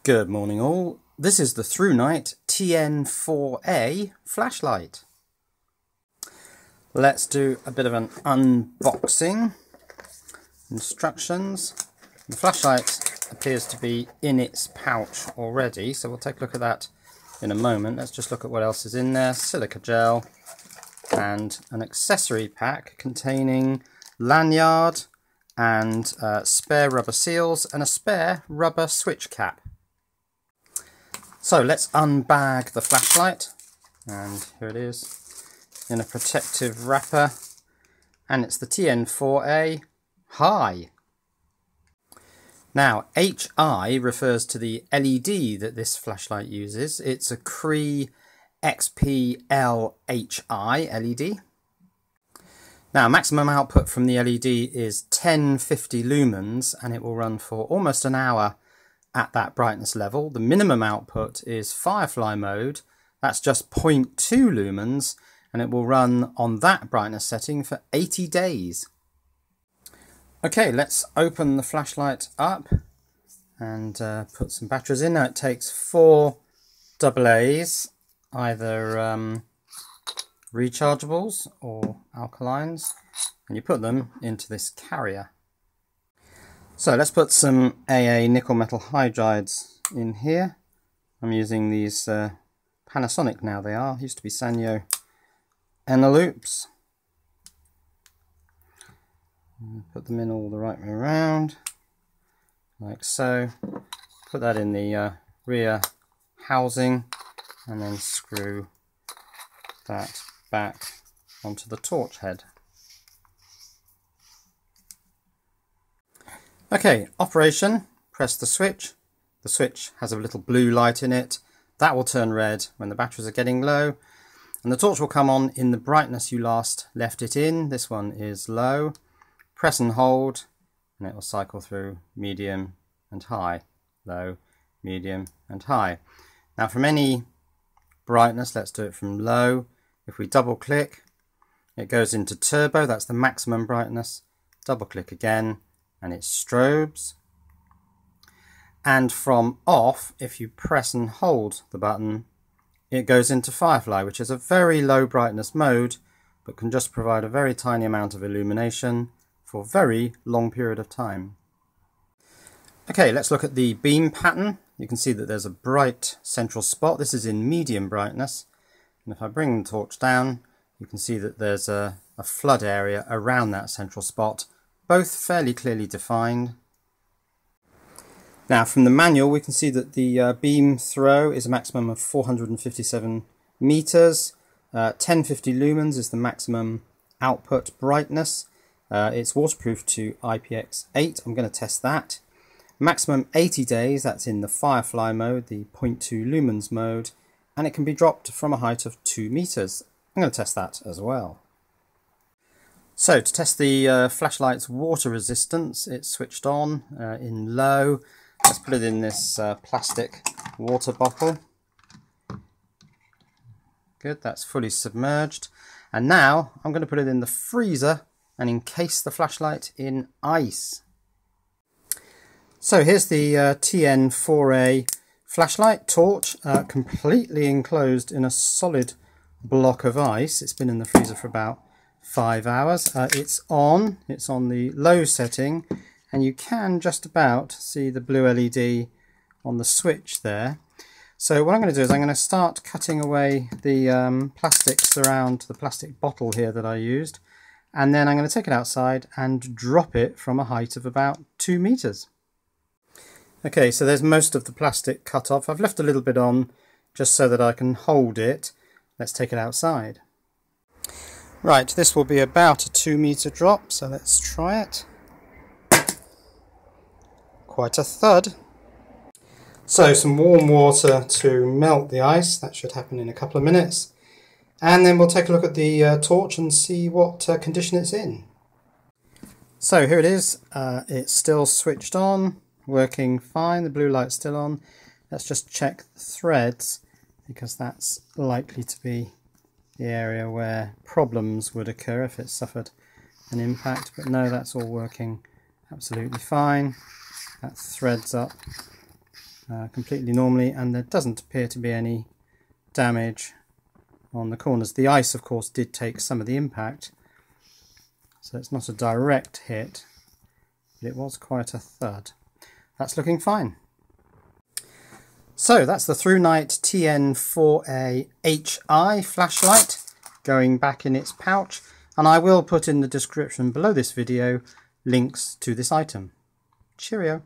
Good morning all, this is the ThruNite TN4A flashlight. Let's do a bit of an unboxing. Instructions. The flashlight appears to be in its pouch already, so we'll take a look at that in a moment. Let's just look at what else is in there. Silica gel and an accessory pack containing lanyard and spare rubber seals and a spare rubber switch cap. So let's unbag the flashlight, and here it is in a protective wrapper, and it's the TN4A High. Now HI refers to the LED that this flashlight uses. It's a Cree XP-LHI LED. Now maximum output from the LED is 1050 lumens, and it will run for almost an hour at that brightness level. The minimum output is Firefly mode, that's just 0.2 lumens, and it will run on that brightness setting for 80 days. Okay, let's open the flashlight up and put some batteries in. Now it takes 4 AA's, either rechargeables or alkalines, and you put them into this carrier. So let's put some AA nickel metal hydrides in here. I'm using these Panasonic now, they are, used to be Sanyo Eneloops. Put them in all the right way around, like so. Put that in the rear housing and then screw that back onto the torch head. Okay, operation, press the switch. The switch has a little blue light in it. That will turn red when the batteries are getting low, and the torch will come on in the brightness you last left it in. This one is low. Press and hold, and it will cycle through medium and high, low, medium and high. Now from any brightness, let's do it from low. If we double click, it goes into turbo, that's the maximum brightness. Double click again, and it strobes. And from off, if you press and hold the button, it goes into Firefly, which is a very low brightness mode, but can just provide a very tiny amount of illumination for a very long period of time. Okay, let's look at the beam pattern. You can see that there's a bright central spot. This is in medium brightness. And if I bring the torch down, you can see that there's a flood area around that central spot, both fairly clearly defined. Now from the manual we can see that the beam throw is a maximum of 457 meters. 1050 lumens is the maximum output brightness. It's waterproof to IPX8. I'm going to test that. Maximum 80 days, that's in the Firefly mode, the 0.2 lumens mode, and it can be dropped from a height of 2 meters. I'm going to test that as well. So to test the flashlight's water resistance, it's switched on in low. Let's put it in this plastic water bottle. Good, that's fully submerged. And now I'm going to put it in the freezer and encase the flashlight in ice. So here's the TN4A flashlight torch, completely enclosed in a solid block of ice. It's been in the freezer for about 5 hours. It's on the low setting, and you can just about see the blue LED on the switch there. So what I'm going to do is I'm going to start cutting away the plastics around the plastic bottle here that I used, and then I'm going to take it outside and drop it from a height of about 2 meters. Okay, so there's most of the plastic cut off. I've left a little bit on just so that I can hold it. Let's take it outside. Right, this will be about a 2 meter drop, so let's try it. Quite a thud. So some warm water to melt the ice, that should happen in a couple of minutes. And then we'll take a look at the torch and see what condition it's in. So here it is, it's still switched on, working fine, the blue light's still on. Let's just check the threads, because that's likely to be the area where problems would occur if it suffered an impact, but no, that's all working absolutely fine. That threads up completely normally, and there doesn't appear to be any damage on the corners. The ice, of course, did take some of the impact, so it's not a direct hit, but it was quite a thud. That's looking fine. So that's the ThruNite TN4A HI flashlight going back in its pouch, and I will put in the description below this video links to this item. Cheerio!